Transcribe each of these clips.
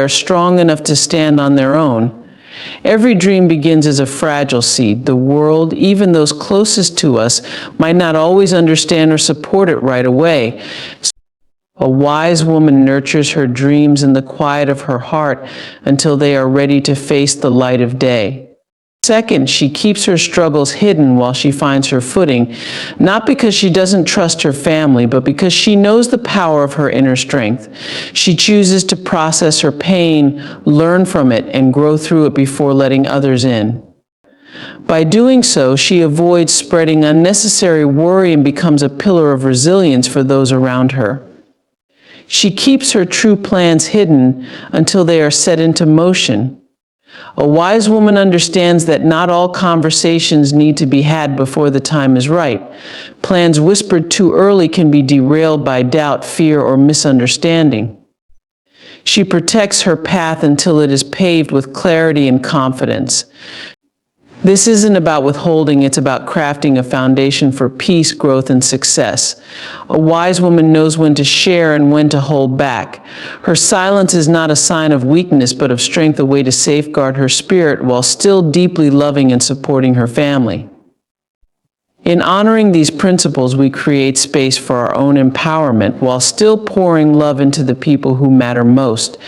are strong enough to stand on their own. Every dream begins as a fragile seed. The world, even those closest to us, might not always understand or support it right away. A wise woman nurtures her dreams in the quiet of her heart until they are ready to face the light of day. Second, she keeps her struggles hidden while she finds her footing, not because she doesn't trust her family, but because she knows the power of her inner strength. She chooses to process her pain, learn from it, and grow through it before letting others in. By doing so, she avoids spreading unnecessary worry and becomes a pillar of resilience for those around her. She keeps her true plans hidden until they are set into motion. A wise woman understands that not all conversations need to be had before the time is right. Plans whispered too early can be derailed by doubt, fear, or misunderstanding. She protects her path until it is paved with clarity and confidence. This isn't about withholding, it's about crafting a foundation for peace, growth, and success. A wise woman knows when to share and when to hold back. Her silence is not a sign of weakness, but of strength, a way to safeguard her spirit while still deeply loving and supporting her family. In honoring these principles, we create space for our own empowerment while still pouring love into the people who matter most.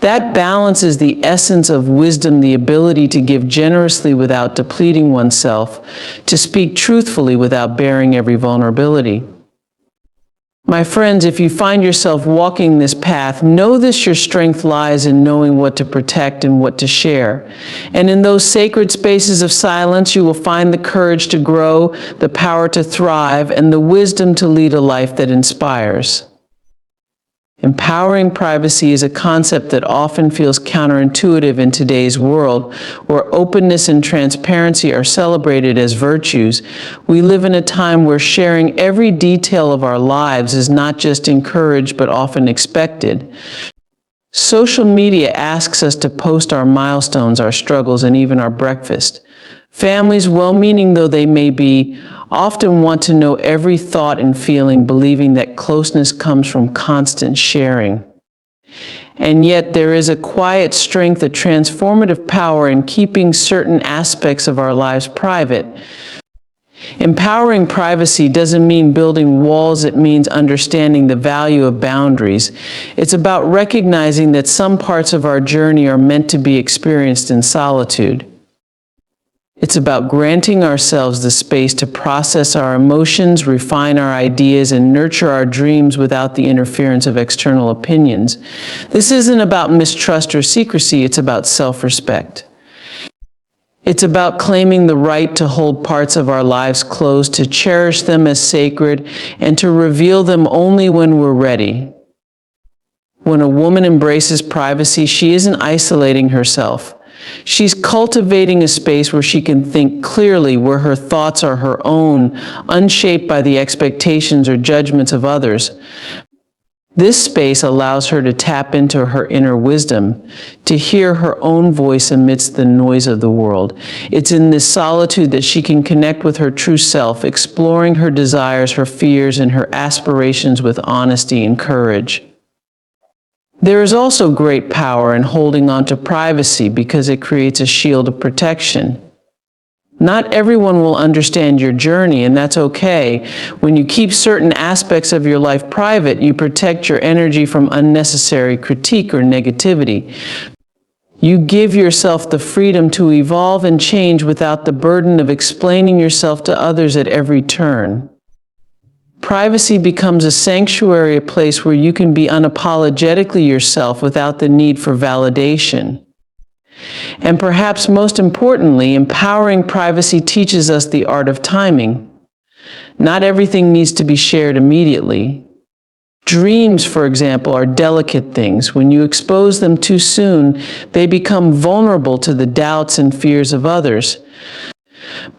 That balance is the essence of wisdom, the ability to give generously without depleting oneself, to speak truthfully without bearing every vulnerability. My friends, if you find yourself walking this path, know this: your strength lies in knowing what to protect and what to share. And in those sacred spaces of silence, you will find the courage to grow, the power to thrive, and the wisdom to lead a life that inspires. Empowering privacy is a concept that often feels counterintuitive in today's world, where openness and transparency are celebrated as virtues. We live in a time where sharing every detail of our lives is not just encouraged, but often expected. Social media asks us to post our milestones, our struggles, and even our breakfast. Families, well-meaning though they may be, often want to know every thought and feeling, believing that closeness comes from constant sharing. And yet there is a quiet strength, a transformative power in keeping certain aspects of our lives private. Empowering privacy doesn't mean building walls, it means understanding the value of boundaries. It's about recognizing that some parts of our journey are meant to be experienced in solitude. It's about granting ourselves the space to process our emotions, refine our ideas, and nurture our dreams without the interference of external opinions. This isn't about mistrust or secrecy, it's about self-respect. It's about claiming the right to hold parts of our lives close, to cherish them as sacred, and to reveal them only when we're ready. When a woman embraces privacy, she isn't isolating herself. She's cultivating a space where she can think clearly, where her thoughts are her own, unshaped by the expectations or judgments of others. This space allows her to tap into her inner wisdom, to hear her own voice amidst the noise of the world. It's in this solitude that she can connect with her true self, exploring her desires, her fears, and her aspirations with honesty and courage. There is also great power in holding on to privacy because it creates a shield of protection. Not everyone will understand your journey, and that's okay. When you keep certain aspects of your life private, you protect your energy from unnecessary critique or negativity. You give yourself the freedom to evolve and change without the burden of explaining yourself to others at every turn. Privacy becomes a sanctuary, a place where you can be unapologetically yourself without the need for validation. And perhaps most importantly, empowering privacy teaches us the art of timing. Not everything needs to be shared immediately. Dreams, for example, are delicate things. When you expose them too soon, they become vulnerable to the doubts and fears of others.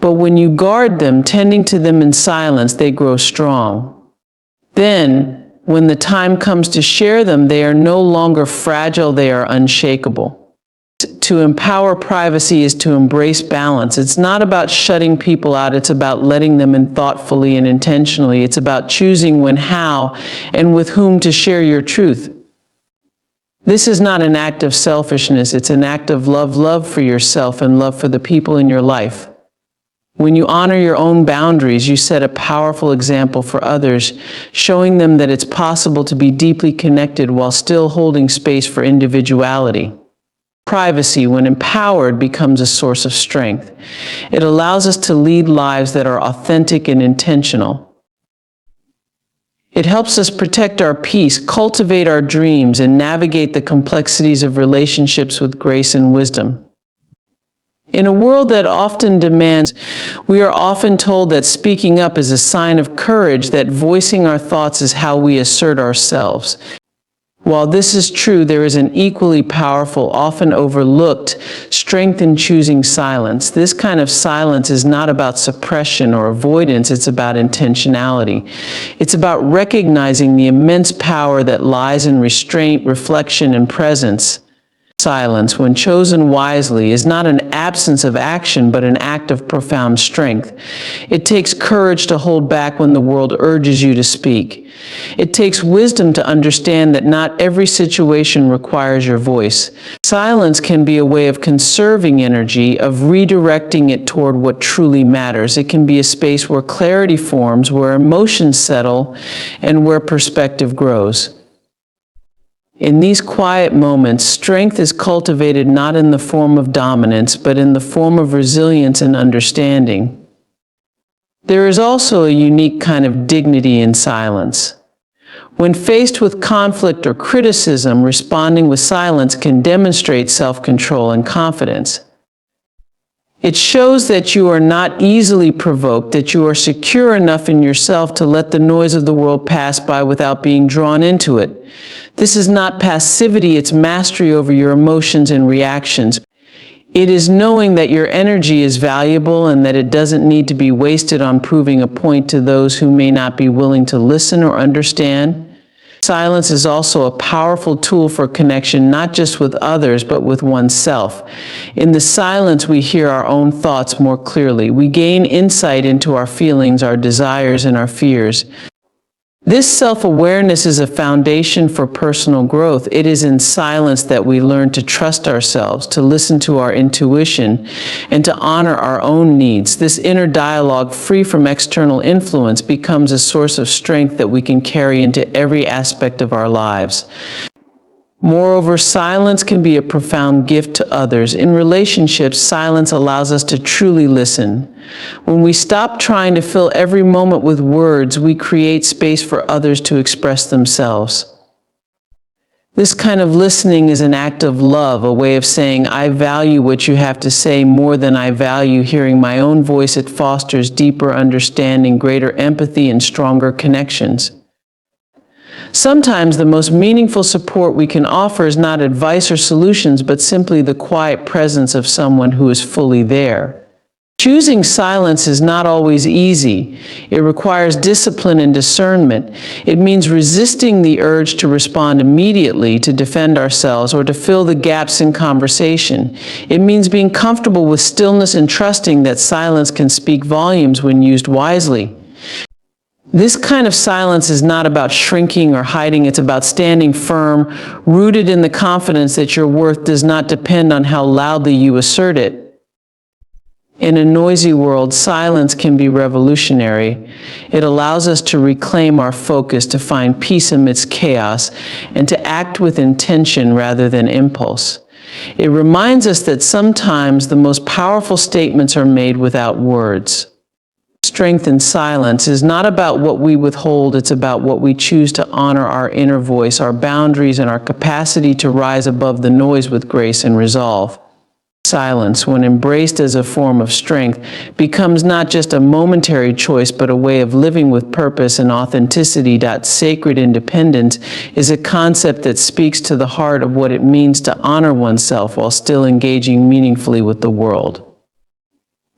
But when you guard them, tending to them in silence, they grow strong. Then, when the time comes to share them, they are no longer fragile, they are unshakable. To empower privacy is to embrace balance. It's not about shutting people out, it's about letting them in thoughtfully and intentionally. It's about choosing when, how, and with whom to share your truth. This is not an act of selfishness, it's an act of love for yourself and love for the people in your life. When you honor your own boundaries, you set a powerful example for others, showing them that it's possible to be deeply connected while still holding space for individuality. Privacy, when empowered, becomes a source of strength. It allows us to lead lives that are authentic and intentional. It helps us protect our peace, cultivate our dreams, and navigate the complexities of relationships with grace and wisdom. In a world that often demands, we are often told that speaking up is a sign of courage, that voicing our thoughts is how we assert ourselves. While this is true, there is an equally powerful, often overlooked, strength in choosing silence. This kind of silence is not about suppression or avoidance, it's about intentionality. It's about recognizing the immense power that lies in restraint, reflection, and presence. Silence, when chosen wisely, is not an absence of action, but an act of profound strength. It takes courage to hold back when the world urges you to speak. It takes wisdom to understand that not every situation requires your voice. Silence can be a way of conserving energy, of redirecting it toward what truly matters. It can be a space where clarity forms, where emotions settle, and where perspective grows. In these quiet moments, strength is cultivated not in the form of dominance, but in the form of resilience and understanding. There is also a unique kind of dignity in silence. When faced with conflict or criticism, responding with silence can demonstrate self-control and confidence. It shows that you are not easily provoked, that you are secure enough in yourself to let the noise of the world pass by without being drawn into it. This is not passivity, it's mastery over your emotions and reactions. It is knowing that your energy is valuable and that it doesn't need to be wasted on proving a point to those who may not be willing to listen or understand. Silence is also a powerful tool for connection, not just with others, but with oneself. In the silence, we hear our own thoughts more clearly. We gain insight into our feelings, our desires, and our fears. This self-awareness is a foundation for personal growth. It is in silence that we learn to trust ourselves, to listen to our intuition, and to honor our own needs. This inner dialogue, free from external influence, becomes a source of strength that we can carry into every aspect of our lives. Moreover, silence can be a profound gift to others. In relationships, silence allows us to truly listen. When we stop trying to fill every moment with words, we create space for others to express themselves. This kind of listening is an act of love, a way of saying, I value what you have to say more than I value hearing my own voice. It fosters deeper understanding, greater empathy, and stronger connections. Sometimes the most meaningful support we can offer is not advice or solutions, but simply the quiet presence of someone who is fully there. Choosing silence is not always easy. It requires discipline and discernment. It means resisting the urge to respond immediately, to defend ourselves, or to fill the gaps in conversation. It means being comfortable with stillness and trusting that silence can speak volumes when used wisely. This kind of silence is not about shrinking or hiding. It's about standing firm, rooted in the confidence that your worth does not depend on how loudly you assert it. In a noisy world, silence can be revolutionary. It allows us to reclaim our focus, to find peace amidst chaos, and to act with intention rather than impulse. It reminds us that sometimes the most powerful statements are made without words. Strength in silence is not about what we withhold, it's about what we choose to honor our inner voice, our boundaries, and our capacity to rise above the noise with grace and resolve. Silence, when embraced as a form of strength, becomes not just a momentary choice, but a way of living with purpose and authenticity. Sacred independence is a concept that speaks to the heart of what it means to honor oneself while still engaging meaningfully with the world.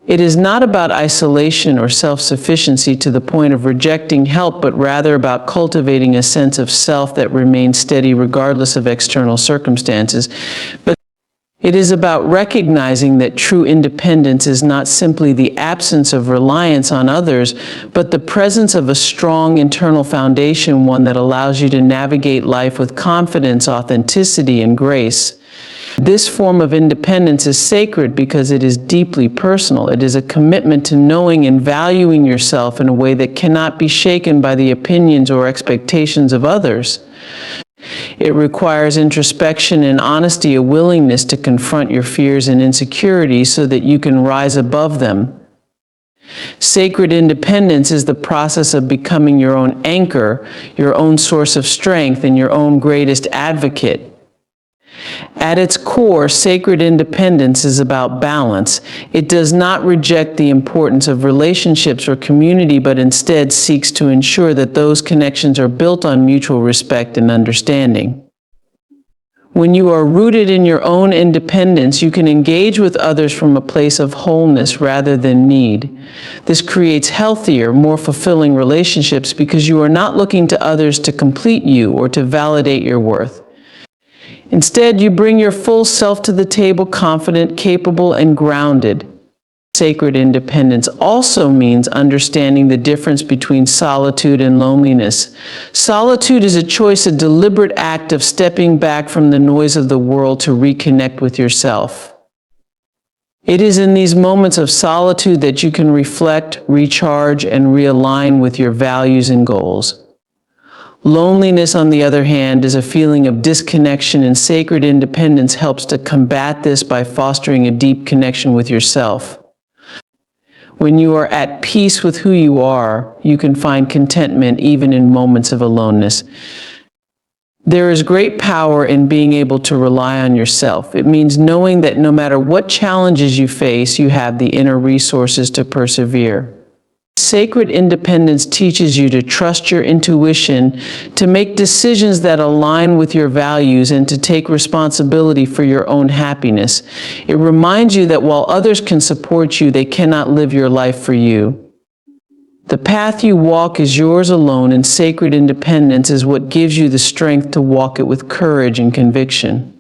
It is not about isolation or self-sufficiency to the point of rejecting help, but rather about cultivating a sense of self that remains steady regardless of external circumstances. But It is about recognizing that true independence is not simply the absence of reliance on others, but the presence of a strong internal foundation, one that allows you to navigate life with confidence, authenticity, and grace. This form of independence is sacred because it is deeply personal. It is a commitment to knowing and valuing yourself in a way that cannot be shaken by the opinions or expectations of others. It requires introspection and honesty, a willingness to confront your fears and insecurities so that you can rise above them. Sacred independence is the process of becoming your own anchor, your own source of strength, and your own greatest advocate. At its core, sacred independence is about balance. It does not reject the importance of relationships or community, but instead seeks to ensure that those connections are built on mutual respect and understanding. When you are rooted in your own independence, you can engage with others from a place of wholeness rather than need. This creates healthier, more fulfilling relationships because you are not looking to others to complete you or to validate your worth. Instead, you bring your full self to the table, confident, capable, and grounded. Sacred independence also means understanding the difference between solitude and loneliness. Solitude is a choice, a deliberate act of stepping back from the noise of the world to reconnect with yourself. It is in these moments of solitude that you can reflect, recharge, and realign with your values and goals. Loneliness, on the other hand, is a feeling of disconnection, and sacred independence helps to combat this by fostering a deep connection with yourself. When you are at peace with who you are, you can find contentment even in moments of aloneness. There is great power in being able to rely on yourself. It means knowing that no matter what challenges you face, you have the inner resources to persevere. Sacred independence teaches you to trust your intuition, to make decisions that align with your values, and to take responsibility for your own happiness. It reminds you that while others can support you, they cannot live your life for you. The path you walk is yours alone, and sacred independence is what gives you the strength to walk it with courage and conviction.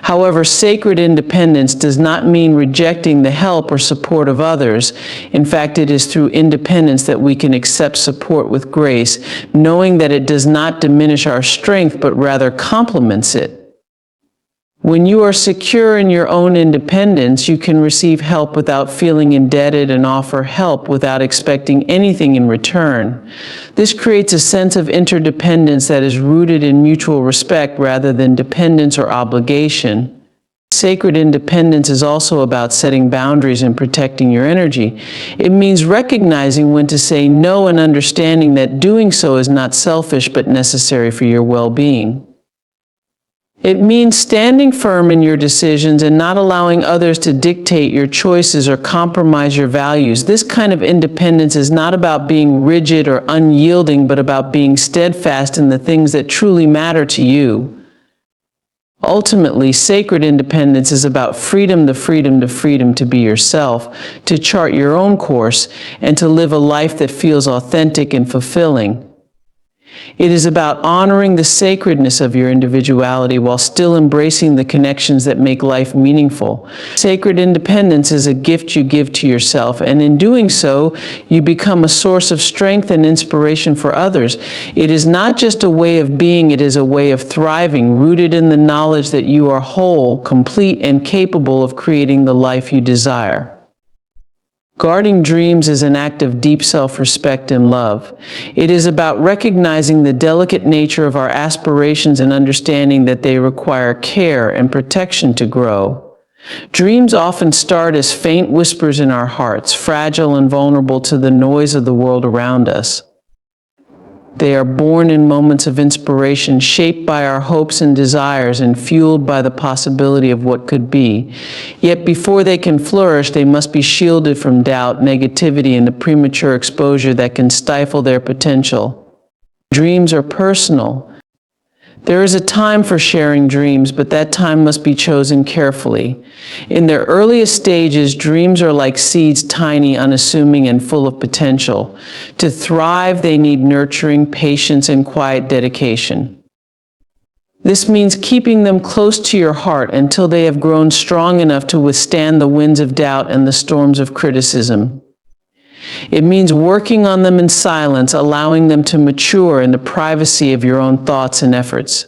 However, sacred independence does not mean rejecting the help or support of others. In fact, it is through independence that we can accept support with grace, knowing that it does not diminish our strength, but rather complements it. When you are secure in your own independence, you can receive help without feeling indebted and offer help without expecting anything in return. This creates a sense of interdependence that is rooted in mutual respect rather than dependence or obligation. Sacred independence is also about setting boundaries and protecting your energy. It means recognizing when to say no and understanding that doing so is not selfish but necessary for your well-being. It means standing firm in your decisions and not allowing others to dictate your choices or compromise your values. This kind of independence is not about being rigid or unyielding, but about being steadfast in the things that truly matter to you. Ultimately, sacred independence is about freedom, the freedom to be yourself, to chart your own course, and to live a life that feels authentic and fulfilling. It is about honoring the sacredness of your individuality while still embracing the connections that make life meaningful. Sacred independence is a gift you give to yourself, and in doing so, you become a source of strength and inspiration for others. It is not just a way of being, it is a way of thriving, rooted in the knowledge that you are whole, complete, and capable of creating the life you desire. Guarding dreams is an act of deep self-respect and love. It is about recognizing the delicate nature of our aspirations and understanding that they require care and protection to grow. Dreams often start as faint whispers in our hearts, fragile and vulnerable to the noise of the world around us. They are born in moments of inspiration, shaped by our hopes and desires and fueled by the possibility of what could be. Yet before they can flourish, they must be shielded from doubt, negativity, and the premature exposure that can stifle their potential. Dreams are personal. There is a time for sharing dreams, but that time must be chosen carefully. In their earliest stages, dreams are like seeds, tiny, unassuming, and full of potential. To thrive, they need nurturing, patience, and quiet dedication. This means keeping them close to your heart until they have grown strong enough to withstand the winds of doubt and the storms of criticism. It means working on them in silence, allowing them to mature in the privacy of your own thoughts and efforts.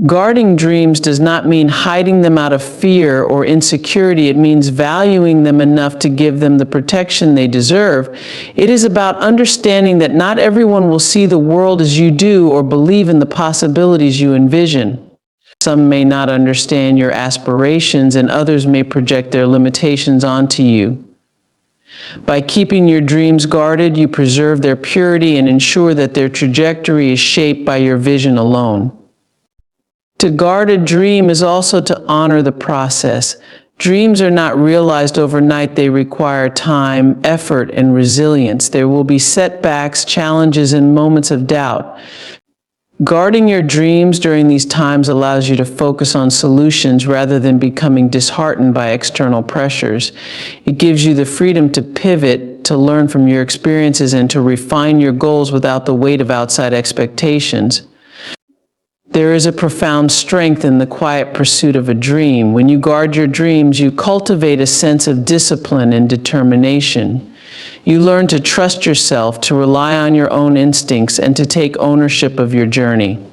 Guarding dreams does not mean hiding them out of fear or insecurity. It means valuing them enough to give them the protection they deserve. It is about understanding that not everyone will see the world as you do or believe in the possibilities you envision. Some may not understand your aspirations, and others may project their limitations onto you. By keeping your dreams guarded, you preserve their purity and ensure that their trajectory is shaped by your vision alone. To guard a dream is also to honor the process. Dreams are not realized overnight. They require time, effort, and resilience. There will be setbacks, challenges, and moments of doubt. Guarding your dreams during these times allows you to focus on solutions rather than becoming disheartened by external pressures. It gives you the freedom to pivot, to learn from your experiences, and to refine your goals without the weight of outside expectations. There is a profound strength in the quiet pursuit of a dream. When you guard your dreams, you cultivate a sense of discipline and determination. You learn to trust yourself, to rely on your own instincts, and to take ownership of your journey.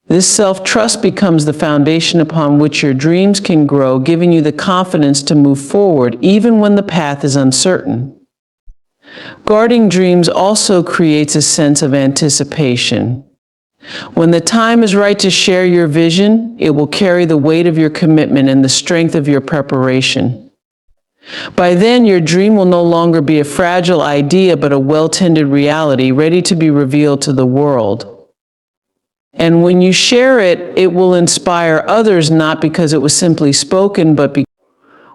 This self-trust becomes the foundation upon which your dreams can grow, giving you the confidence to move forward even when the path is uncertain. Guarding dreams also creates a sense of anticipation. When the time is right to share your vision, it will carry the weight of your commitment and the strength of your preparation. By then, your dream will no longer be a fragile idea, but a well-tended reality, ready to be revealed to the world. And when you share it, it will inspire others, not because it was simply spoken, but because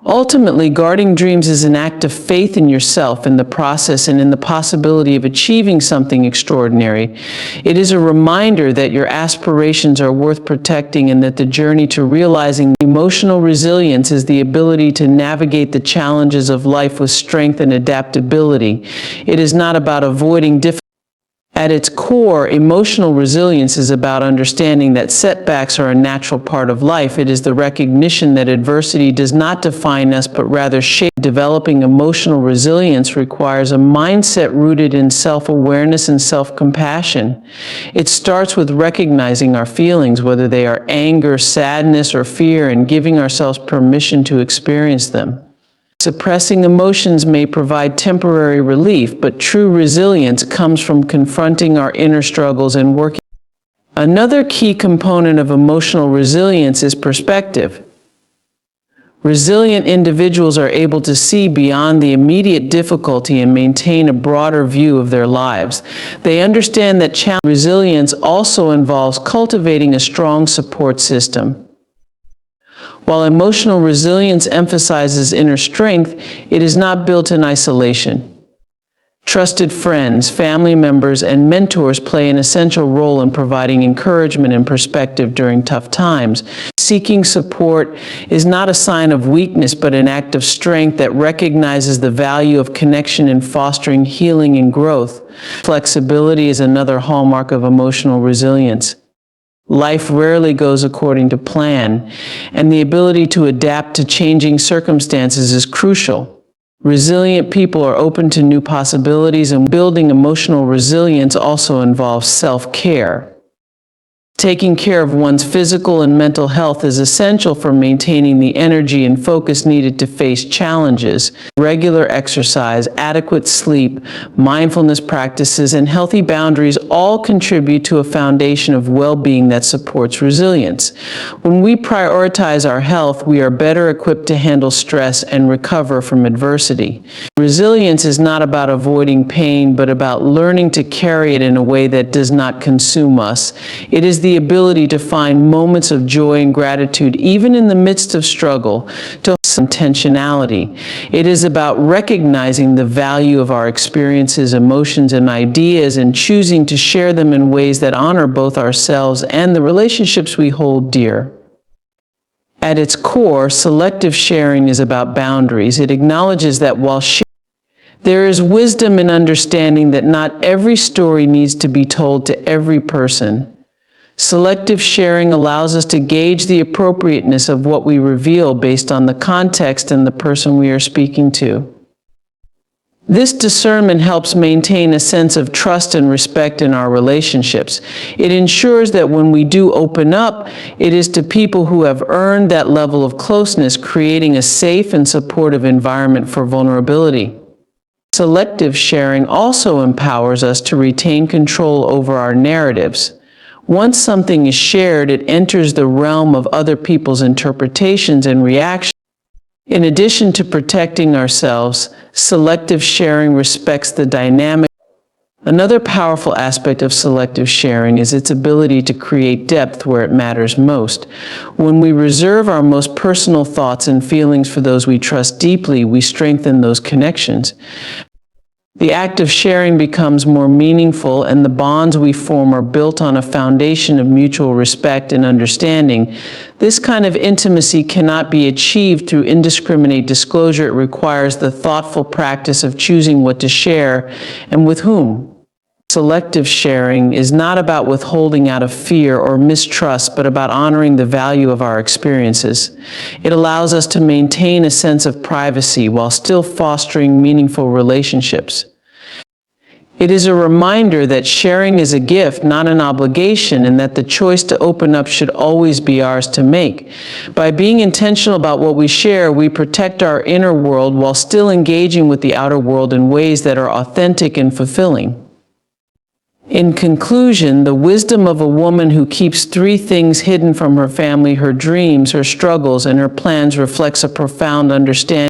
ultimately, guarding dreams is an act of faith in yourself, in the process, and in the possibility of achieving something extraordinary. It is a reminder that your aspirations are worth protecting and that the journey to realizing emotional resilience is the ability to navigate the challenges of life with strength and adaptability. It is not about avoiding difficulties. At its core, emotional resilience is about understanding that setbacks are a natural part of life. It is the recognition that adversity does not define us, but rather shape. Developing emotional resilience requires a mindset rooted in self-awareness and self-compassion. It starts with recognizing our feelings, whether they are anger, sadness, or fear, and giving ourselves permission to experience them. Suppressing emotions may provide temporary relief, but true resilience comes from confronting our inner struggles and working. Another key component of emotional resilience is perspective. Resilient individuals are able to see beyond the immediate difficulty and maintain a broader view of their lives. They understand that resilience also involves cultivating a strong support system. While emotional resilience emphasizes inner strength, it is not built in isolation. Trusted friends, family members, and mentors play an essential role in providing encouragement and perspective during tough times. Seeking support is not a sign of weakness, but an act of strength that recognizes the value of connection in fostering healing and growth. Flexibility is another hallmark of emotional resilience. Life rarely goes according to plan, and the ability to adapt to changing circumstances is crucial. Resilient people are open to new possibilities, and building emotional resilience also involves self-care. Taking care of one's physical and mental health is essential for maintaining the energy and focus needed to face challenges. Regular exercise, adequate sleep, mindfulness practices, and healthy boundaries all contribute to a foundation of well-being that supports resilience. When we prioritize our health, we are better equipped to handle stress and recover from adversity. Resilience is not about avoiding pain, but about learning to carry it in a way that does not consume us. It is the ability to find moments of joy and gratitude even in the midst of struggle, to intentionality. It is about recognizing the value of our experiences, emotions, and ideas, and choosing to share them in ways that honor both ourselves and the relationships we hold dear. At its core, selective sharing is about boundaries. It acknowledges that while there is wisdom in understanding that not every story needs to be told to every person. Selective sharing allows us to gauge the appropriateness of what we reveal based on the context and the person we are speaking to. This discernment helps maintain a sense of trust and respect in our relationships. It ensures that when we do open up, it is to people who have earned that level of closeness, creating a safe and supportive environment for vulnerability. Selective sharing also empowers us to retain control over our narratives. Once something is shared, it enters the realm of other people's interpretations and reactions. In addition to protecting ourselves, selective sharing respects the dynamic. Another powerful aspect of selective sharing is its ability to create depth where it matters most. When we reserve our most personal thoughts and feelings for those we trust deeply, we strengthen those connections. The act of sharing becomes more meaningful, and the bonds we form are built on a foundation of mutual respect and understanding. This kind of intimacy cannot be achieved through indiscriminate disclosure. It requires the thoughtful practice of choosing what to share and with whom. Selective sharing is not about withholding out of fear or mistrust, but about honoring the value of our experiences. It allows us to maintain a sense of privacy while still fostering meaningful relationships. It is a reminder that sharing is a gift, not an obligation, and that the choice to open up should always be ours to make. By being intentional about what we share, we protect our inner world while still engaging with the outer world in ways that are authentic and fulfilling. In conclusion, the wisdom of a woman who keeps 3 things hidden from her family: her dreams, her struggles, and her plans, reflects a profound understanding